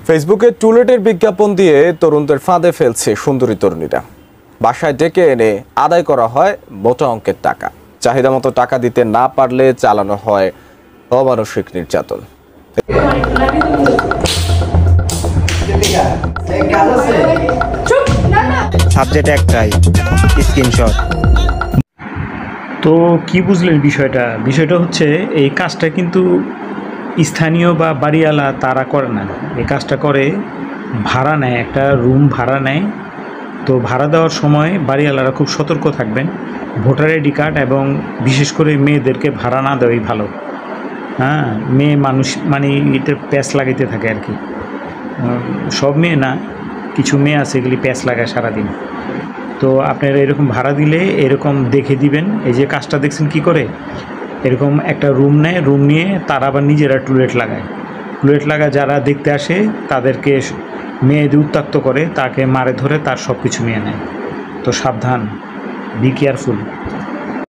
ফেসবুকে টুলেটের বিজ্ঞাপন দিয়ে তরুণদের ফাঁদে ফেলছে সুন্দরী তরুণীরা। বাসায় ডেকে এনে আদায় করা হয় মোটা অঙ্কের টাকা। চাহিদা মতো টাকা দিতে না পারলে চালানো হয় অমানসিক নির্যাতন। সাবজেক্ট একটাই, স্ক্রিনশট। তো কি বুঝলেন বিষয়টা হচ্ছে এই কাজটা কিন্তু স্থানীয় বা বাড়িওয়ালা তারা করে না। এই কাজটা করে ভাড়া নেয়, একটা রুম ভাড়া নেয়। তো ভাড়া দেওয়ার সময় বাড়িওয়ালারা খুব সতর্ক থাকবেন। ভোটার আইডি কার্ড এবং বিশেষ করে মেয়েদেরকে ভাড়া না দেওয়াই ভালো। হ্যাঁ, মেয়ে মানুষ মানে এটা প্যাঁচ লাগাইতে থাকে আর কি। সব মেয়ে না, কিছু মেয়ে আছে এগুলি প্যাঁচ লাগায় সারাদিন। তো আপনারা এরকম ভাড়া দিলে এরকম দেখে দিবেন। এই যে কাজটা দেখছেন কি করে, এরকম একটা রুম নেয়, রুম নিয়ে তারা আবার নিজেরা টুলেট লাগায় যারা দেখতে আসে তাদেরকে মেয়েদের উত্ত্যক্ত করে, তাকে মারে ধরে তার সব কিছু নিয়ে নেয়। তো সাবধান, বি কেয়ারফুল।